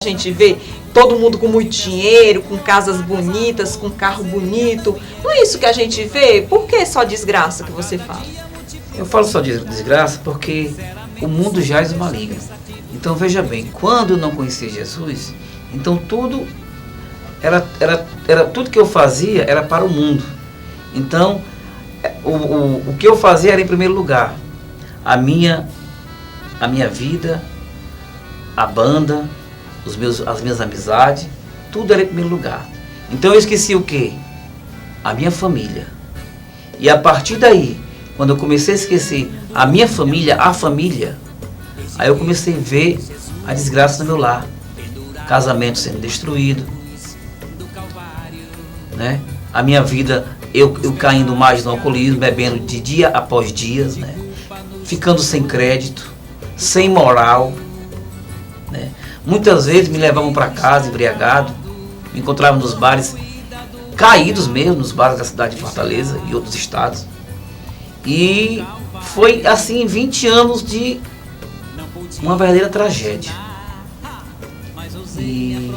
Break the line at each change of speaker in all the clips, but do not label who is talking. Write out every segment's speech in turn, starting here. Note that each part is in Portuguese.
A gente vê todo mundo com muito dinheiro, com casas bonitas, com carro bonito. Não é isso que a gente vê? Por que só desgraça que você fala?
Eu falo só de desgraça porque o mundo jaz o maligno. Então veja bem, quando eu não conhecia Jesus, então tudo era tudo que eu fazia era para o mundo. Então o que eu fazia era em primeiro lugar a minha vida, a banda, as minhas amizades, tudo era em primeiro lugar. Então eu esqueci o quê? A minha família. E a partir daí, quando eu comecei a esquecer a minha família, aí eu comecei a ver a desgraça no meu lar. Casamento sendo destruído, né? A minha vida, eu caindo mais no alcoolismo, bebendo de dia após dias, né? Ficando sem crédito, sem moral, né? Muitas vezes me levavam para casa embriagado, me encontravam nos bares, caídos mesmo, nos bares da cidade de Fortaleza e outros estados. E foi assim 20 anos de uma verdadeira tragédia. E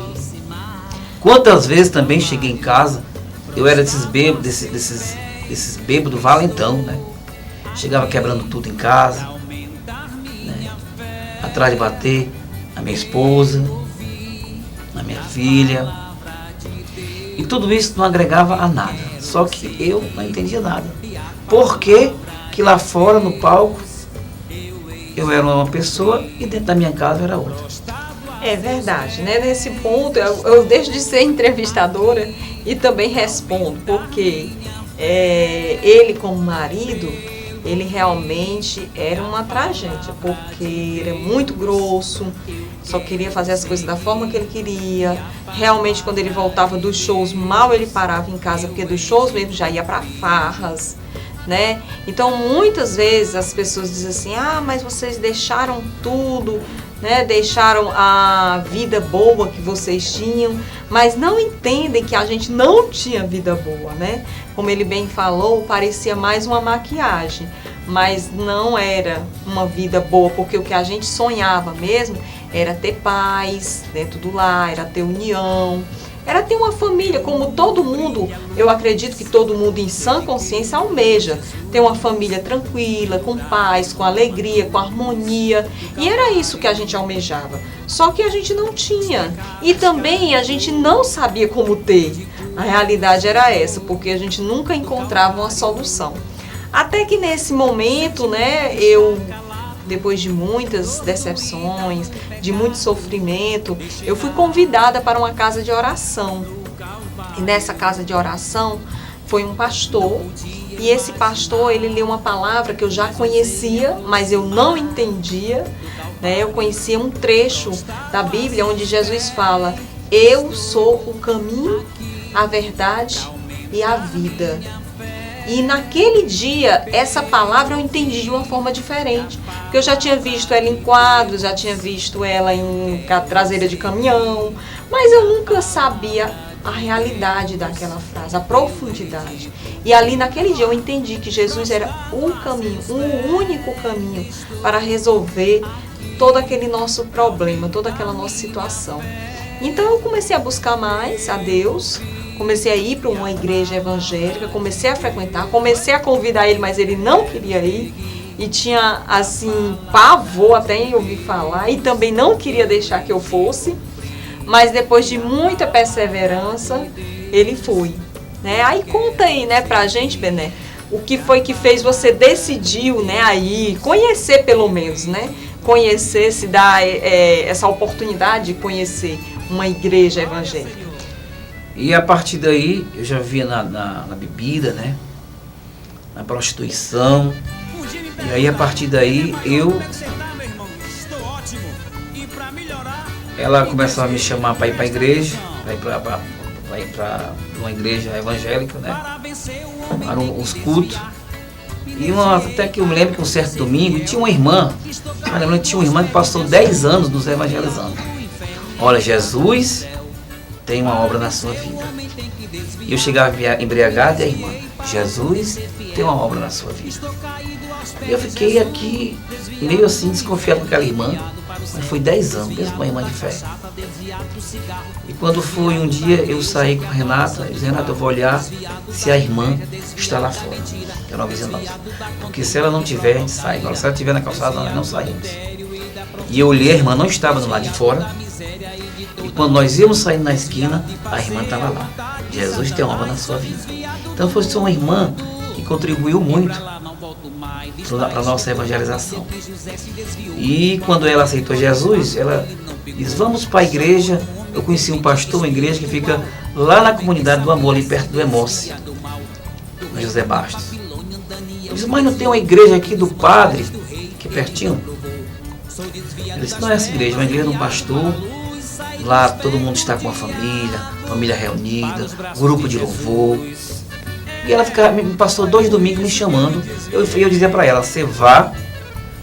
quantas vezes também cheguei em casa, eu era desses bêbados valentão, né? Chegava quebrando tudo em casa, né? Atrás de bater na minha esposa, na minha filha. E tudo isso não agregava a nada. Só que eu não entendia nada. Por que que lá fora no palco eu era uma pessoa e dentro da minha casa eu era outra?
É verdade, né? Nesse ponto eu deixo de ser entrevistadora e também respondo, porque ele como marido, ele realmente era uma tragédia, porque ele é muito grosso, só queria fazer as coisas da forma que ele queria. Realmente, quando ele voltava dos shows, mal ele parava em casa, porque dos shows mesmo já ia para farras, né? Então, muitas vezes as pessoas dizem assim, mas vocês deixaram tudo, né? Deixaram a vida boa que vocês tinham, mas não entendem que a gente não tinha vida boa, né? Como ele bem falou, parecia mais uma maquiagem, mas não era uma vida boa, porque o que a gente sonhava mesmo era ter paz dentro do lar, era ter união, era ter uma família, como todo mundo, eu acredito que todo mundo em sã consciência almeja ter uma família tranquila, com paz, com alegria, com harmonia, e era isso que a gente almejava, só que a gente não tinha, e também a gente não sabia como ter. A realidade era essa, porque a gente nunca encontrava uma solução. Até que nesse momento, né, depois de muitas decepções, de muito sofrimento, eu fui convidada para uma casa de oração. E nessa casa de oração foi um pastor, e esse pastor, ele leu uma palavra que eu já conhecia, mas eu não entendia, né? Eu conhecia um trecho da Bíblia onde Jesus fala: eu sou o caminho, a verdade e a vida. E naquele dia, essa palavra eu entendi de uma forma diferente. Porque eu já tinha visto ela em quadros, já tinha visto ela em traseira de caminhão, mas eu nunca sabia a realidade daquela frase, a profundidade. E ali naquele dia eu entendi que Jesus era o caminho, o único caminho para resolver todo aquele nosso problema, toda aquela nossa situação. Então eu comecei a buscar mais a Deus, comecei a ir para uma igreja evangélica, comecei a frequentar, comecei a convidar ele, mas ele não queria ir e tinha assim pavor até em ouvir falar e também não queria deixar que eu fosse, mas depois de muita perseverança ele foi, né? Aí conta aí, né, pra gente, Bené, o que foi que fez você decidiu, né, aí conhecer pelo menos, né? Conhecer, se dar essa oportunidade de conhecer uma igreja evangélica.
E a partir daí, eu já via na bebida, né? Na prostituição. E aí, a partir daí, ela começava a me chamar para ir para a igreja, para ir para uma igreja evangélica, né? Para uns cultos. E até que eu me lembro que um certo domingo, tinha uma irmã, que passou 10 anos nos evangelizando. Olha, Jesus tem uma obra na sua vida. E eu chegava embriagado e a irmã, Jesus tem uma obra na sua vida. E eu fiquei aqui meio assim desconfiado com aquela irmã, mas foi 10 anos, mesmo com a irmã de fé. E quando foi um dia, eu saí com a Renata, e disse, Renata, eu vou olhar se a irmã está lá fora, que era uma vizinha nossa. Porque se ela não tiver, a gente sai. Agora, se ela estiver na calçada, nós não saímos. E eu olhei, a irmã não estava do lado de fora. E quando nós íamos saindo na esquina, a irmã estava lá. Jesus tem uma obra na sua vida. Então foi uma irmã que contribuiu muito para a nossa evangelização. E quando ela aceitou Jesus, ela disse, vamos para a igreja. Eu conheci um pastor, uma igreja que fica lá na comunidade do Amor, ali perto do Emoce, no José Bastos. Eu disse, mas não tem uma igreja aqui do padre, que é pertinho? Ele disse, não é essa igreja, é uma igreja de um pastor. Lá todo mundo está com a família reunida, grupo de louvor. E ela me passou 2 domingos me chamando. Eu dizia para ela, você vá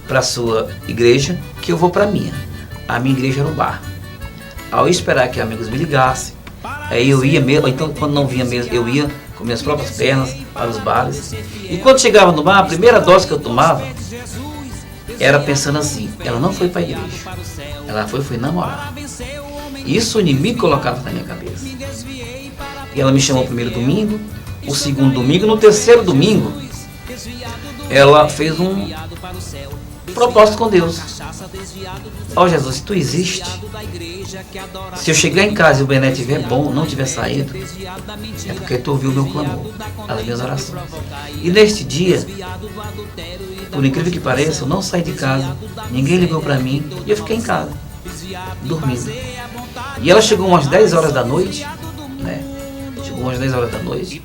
para a sua igreja, que eu vou para a minha. A minha igreja era o bar. Ao esperar que amigos me ligassem, aí eu ia mesmo, então quando não vinha mesmo, eu ia com minhas próprias pernas para os bares. E quando chegava no bar, a primeira dose que eu tomava era pensando assim, ela não foi para a igreja, ela foi namorar. Isso o inimigo colocava na minha cabeça. E ela me chamou o primeiro domingo, o segundo domingo, no terceiro domingo, ela fez um propósito com Deus. Ó Jesus, se tu existe, se eu chegar em casa e o Bené estiver bom, não tiver saído, é porque tu ouviu o meu clamor, as minhas orações. E neste dia, por incrível que pareça, eu não saí de casa, ninguém ligou para mim e eu fiquei em casa, dormindo. E ela chegou umas 10 horas da noite, né? Chegou umas 10 horas da noite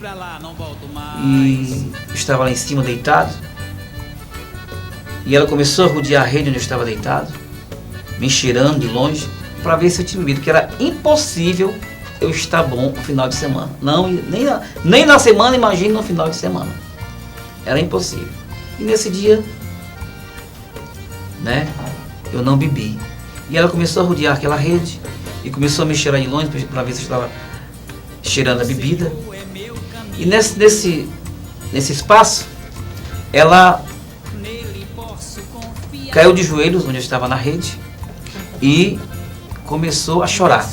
e eu estava lá em cima deitado. E ela começou a rodear a rede onde eu estava deitado, me cheirando de longe, para ver se eu tinha bebido, que era impossível eu estar bom no final de semana. Não, nem na semana, imagine no final de semana. Era impossível. E nesse dia, né, eu não bebi. E ela começou a rodear aquela rede e começou a me cheirar de longe para ver se eu estava cheirando a bebida. E nesse espaço, ela caiu de joelhos onde eu estava na rede e começou a chorar.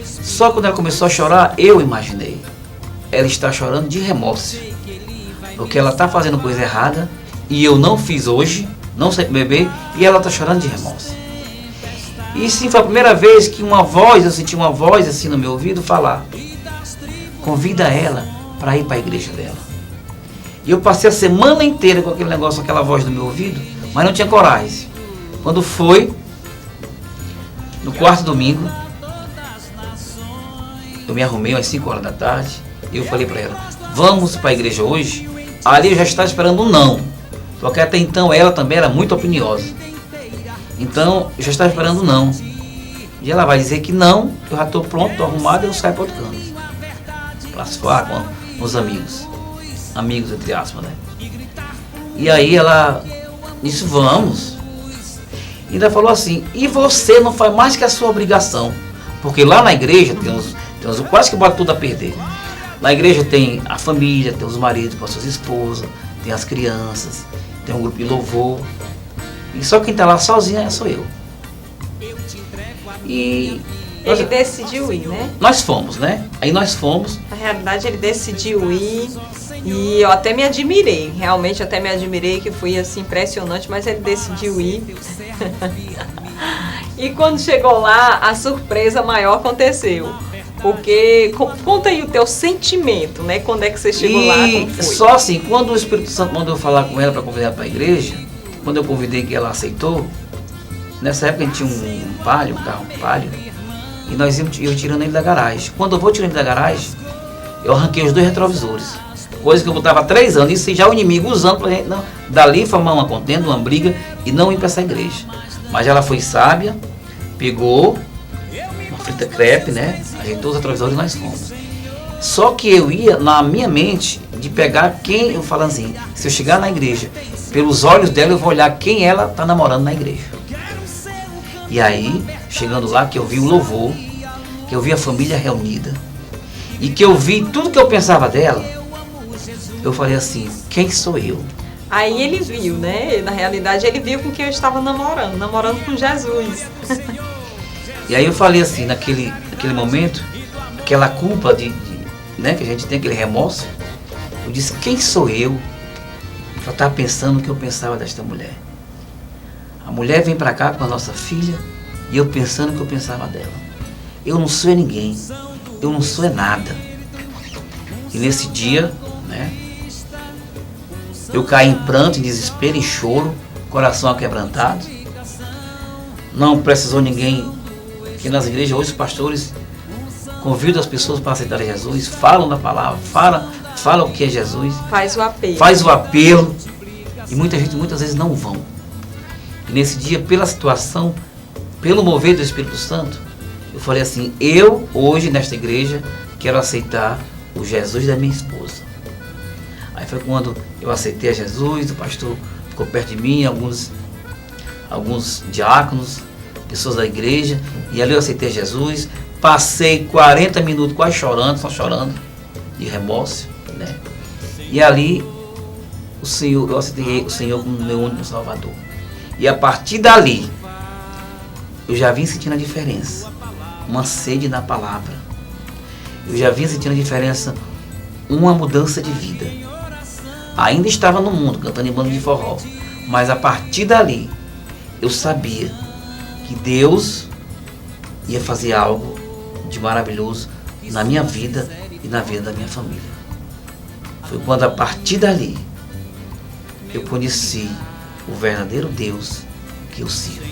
Só quando ela começou a chorar, eu imaginei, ela está chorando de remorso, porque ela está fazendo coisa errada e eu não fiz hoje, não sei beber, e ela está chorando de remorso. E sim, foi a primeira vez que eu senti uma voz assim no meu ouvido falar, convida ela para ir para a igreja dela. E eu passei a semana inteira com aquele negócio, aquela voz no meu ouvido, mas não tinha coragem. Quando foi, no quarto domingo, eu me arrumei às 5 horas da tarde, e eu falei para ela, vamos para a igreja hoje? Ali eu já estava esperando um não, porque até então ela também era muito opiniosa. Então, eu já estava esperando um não. E ela vai dizer que não, eu já estou pronto, estou arrumado, e eu saio para outro canto. Para se falar com os amigos. Amigos, entre aspas, né? E aí ela disse, vamos. E ainda falou assim, e você não faz mais que a sua obrigação. Porque lá na igreja tem uns quase que bota tudo a perder. Na igreja tem a família, tem os maridos com as suas esposas, tem as crianças, tem um grupo de louvor. E só quem está lá sozinha sou eu. E
ele decidiu ir, né?
Nós fomos, né? Aí nós fomos.
Na realidade ele decidiu ir e eu até me admirei. Realmente até me admirei, que foi assim impressionante, mas ele decidiu ir. E quando chegou lá, a surpresa maior aconteceu. Porque, conta aí o teu sentimento, né? Quando é que você chegou lá, como foi?
Só assim, quando o Espírito Santo mandou eu falar com ela para convidar para a igreja, quando eu convidei que ela aceitou, nessa época a gente tinha um carro palio, e nós íamos tirando ele da garagem. Quando eu vou tirando ele da garagem, eu arranquei os 2 retrovisores. Coisa que eu botava 3 anos, isso já o inimigo usando para gente não, dali formar uma contenda, uma briga e não ir para essa igreja. Mas ela foi sábia, pegou uma frita crepe, né? Ajeitou os retrovisores e nós fomos. Só que eu ia na minha mente de pegar quem, eu falando assim, se eu chegar na igreja, pelos olhos dela eu vou olhar quem ela está namorando na igreja. E aí, chegando lá, que eu vi o louvor, que eu vi a família reunida, e que eu vi tudo que eu pensava dela, eu falei assim, quem sou eu?
Aí ele viu, né? Na realidade ele viu com quem eu estava namorando com Jesus.
E aí eu falei assim, naquele momento, aquela culpa né, que a gente tem, aquele remorso, eu disse, quem sou eu para estar pensando o que eu pensava desta mulher? A mulher vem para cá com a nossa filha e eu pensando o que eu pensava dela. Eu não sou ninguém, eu não sou nada. E nesse dia, né, eu caí em pranto, em desespero, em choro, coração aquebrantado. Não precisou ninguém, que nas igrejas hoje os pastores convidam as pessoas para aceitarem Jesus, falam da palavra, falam o que é Jesus.
Faz o apelo.
Faz o apelo. E muita gente muitas vezes não vão. E nesse dia, pela situação, pelo mover do Espírito Santo, eu falei assim, eu hoje nesta igreja quero aceitar o Jesus da minha esposa. Aí foi quando eu aceitei a Jesus, o pastor ficou perto de mim, alguns diáconos, pessoas da igreja, e ali eu aceitei a Jesus, passei 40 minutos quase chorando, só chorando, de remorso, né? E ali eu aceitei o Senhor como meu único Salvador. E a partir dali, eu já vim sentindo a diferença, uma sede na palavra. Eu já vim sentindo a diferença, uma mudança de vida. Ainda estava no mundo, cantando em banda de forró, mas a partir dali, eu sabia que Deus ia fazer algo de maravilhoso na minha vida e na vida da minha família. Foi quando a partir dali eu conheci o verdadeiro Deus que eu sirvo.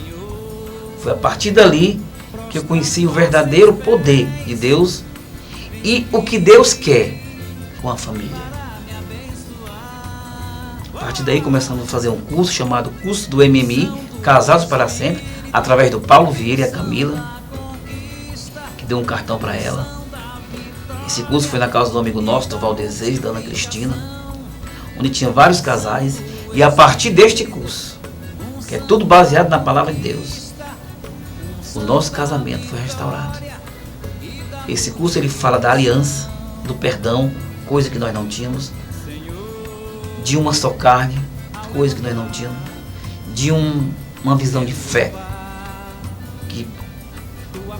Foi a partir dali que eu conheci o verdadeiro poder de Deus e o que Deus quer com a família. A partir daí começamos a fazer um curso chamado Curso do MMI, Casados para Sempre, através do Paulo Vieira e a Camila, que deu um cartão para ela. Esse curso foi na casa do amigo nosso, do Valdezês, da Ana Cristina, onde tinha vários casais, e a partir deste curso, que é tudo baseado na palavra de Deus, o nosso casamento foi restaurado. Esse curso ele fala da aliança, do perdão, coisa que nós não tínhamos, de uma só carne, coisa que nós não tínhamos, de uma visão de fé, que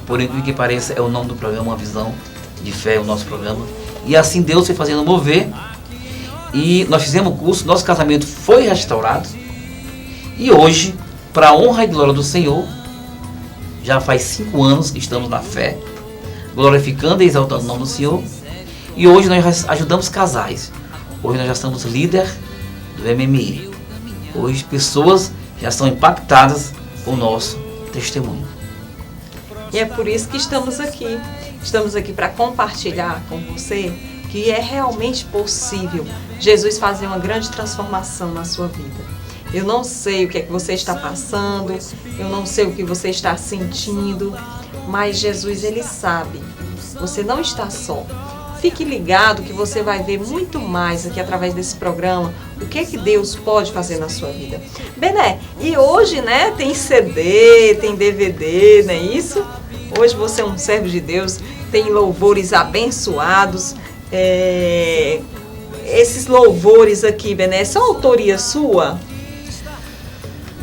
por incrível que pareça é o nome do programa, uma visão de fé é o nosso programa. E assim Deus foi fazendo mover, e nós fizemos o curso, nosso casamento foi restaurado, e hoje, para a honra e glória do Senhor, já faz 5 anos que estamos na fé, glorificando e exaltando o nome do Senhor, e hoje nós ajudamos casais. Hoje nós já somos líder do MMI. Hoje pessoas já são impactadas com o nosso testemunho.
E é por isso que estamos aqui. Estamos aqui para compartilhar com você que é realmente possível Jesus fazer uma grande transformação na sua vida. Eu não sei o que é que você está passando, eu não sei o que você está sentindo, mas Jesus, Ele sabe. Você não está só. Fique ligado que você vai ver muito mais aqui através desse programa, o que é que Deus pode fazer na sua vida. Bené, e hoje, né, tem CD, tem DVD, não é isso? Hoje você é um servo de Deus, tem louvores abençoados. Esses louvores aqui, Bené, são autoria sua?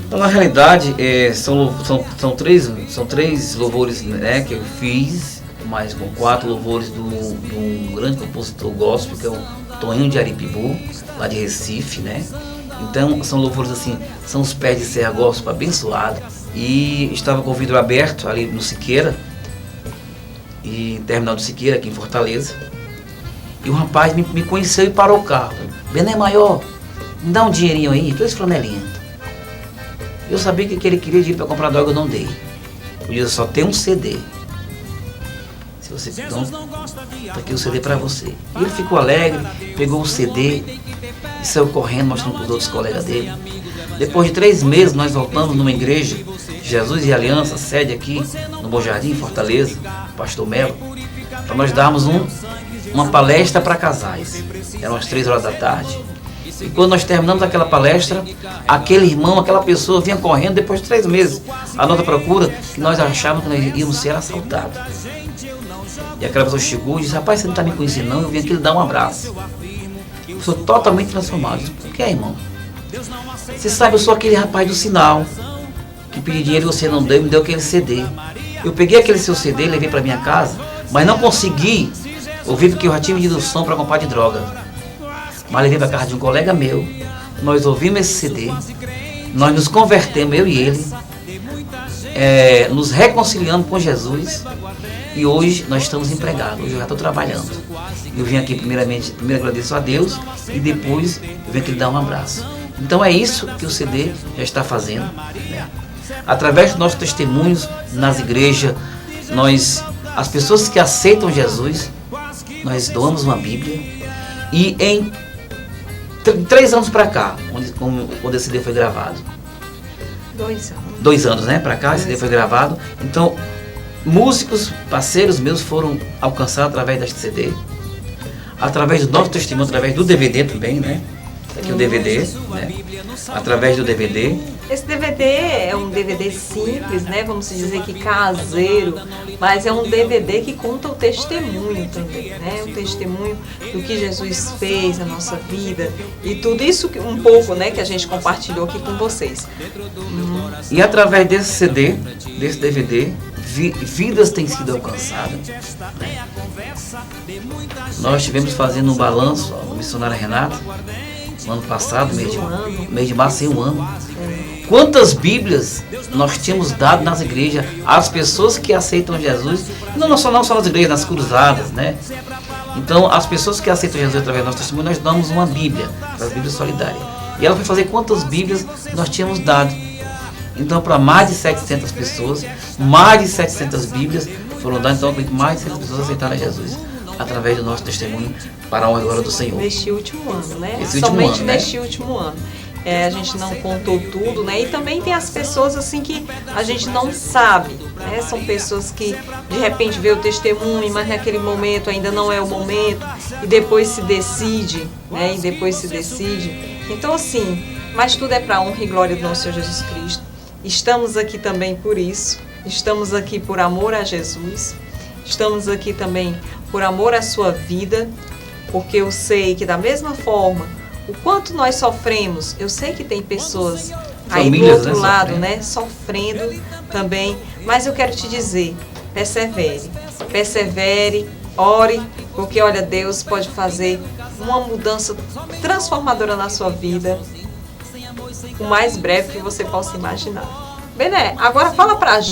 Então, na realidade, são três louvores, né, que eu fiz, mas com 4 louvores de um grande compositor gospel, que é o Toninho de Aripibu, lá de Recife, né? Então, são louvores assim, são os pés de serra gospel abençoado. E estava com o vidro aberto ali no Siqueira, e terminal do Siqueira, aqui em Fortaleza. E o rapaz me conheceu e parou o carro. Bené Maior, me dá um dinheirinho aí, 2 flanelinhas. Eu sabia que ele queria dinheiro para comprar droga, eu não dei. Eu disse, só tem um CD. Se você então, tá aqui o CD para você. E ele ficou alegre, pegou o CD e saiu correndo, mostrando para os outros colegas dele. Depois de 3 meses, nós voltamos numa igreja, Jesus e Aliança, sede aqui no Bom Jardim, Fortaleza, Pastor Melo, para nós darmos uma palestra para casais. Eram as 3 horas da tarde. E quando nós terminamos aquela palestra, aquele irmão, aquela pessoa vinha correndo depois de 3 meses à nossa procura, que nós achávamos que nós íamos ser assaltados. E aquela pessoa chegou e disse, rapaz, você não está me conhecendo não, eu vim aqui lhe dar um abraço. Eu sou totalmente transformado. Eu disse, por que, irmão? Você sabe, eu sou aquele rapaz do sinal, que pedi dinheiro e você não deu, me deu aquele CD. Eu peguei aquele seu CD e levei para minha casa, mas não consegui ouvir porque eu já tinha vendido o som para comprar de droga. Mas levei para casa de um colega meu, nós ouvimos esse CD, nós nos convertemos, eu e ele, nos reconciliamos com Jesus, e hoje nós estamos empregados, hoje eu já estou trabalhando. Eu vim aqui primeiro agradeço a Deus e depois eu venho aqui lhe dar um abraço. Então é isso que o CD já está fazendo, né? Através dos nossos testemunhos nas igrejas, as pessoas que aceitam Jesus, nós doamos uma Bíblia, e em 3 anos para cá, onde esse CD foi gravado.
2 anos.
2 anos, né? Para cá, esse CD foi gravado. Então, músicos, parceiros meus foram alcançados através deste CD, através do nosso testemunho, através do DVD também, né? Aqui o DVD, né? Através do DVD.
Esse DVD é um DVD simples, né? Vamos dizer que caseiro, mas é um DVD que conta o testemunho também, né? O testemunho do que Jesus fez na nossa vida e tudo isso um pouco, né, que a gente compartilhou aqui com vocês.
E através desse CD, desse DVD, vidas têm sido alcançadas, né? Nós estivemos fazendo um balanço, a missionária Renata, no ano passado, mês de março, em um ano. Quantas Bíblias nós tínhamos dado nas igrejas às pessoas que aceitam Jesus, não só nas igrejas, nas cruzadas, né? Então, as pessoas que aceitam Jesus através do nosso testemunho, nós damos uma Bíblia, a Bíblia Solidária. E ela foi fazer quantas Bíblias nós tínhamos dado. Então, para mais de 700 pessoas, mais de 700 Bíblias foram dadas, então mais de 700 pessoas aceitaram Jesus através do nosso testemunho para a honra e glória do Senhor.
Neste último ano, né?
Somente
neste último ano. A gente não contou tudo, né? E também tem as pessoas assim que a gente não sabe, né? São pessoas que de repente vê o testemunho, mas naquele momento ainda não é o momento, e depois se decide, né? Então assim, mas tudo é para a honra e glória do nosso Senhor Jesus Cristo. Estamos aqui também por isso, estamos aqui por amor a Jesus, estamos aqui também por amor à sua vida, porque eu sei que da mesma forma, o quanto nós sofremos, eu sei que tem pessoas aí do outro lado, né, sofrendo também, mas eu quero te dizer, persevere, ore, porque olha, Deus pode fazer uma mudança transformadora na sua vida, o mais breve que você possa imaginar. Bené, agora fala pra gente.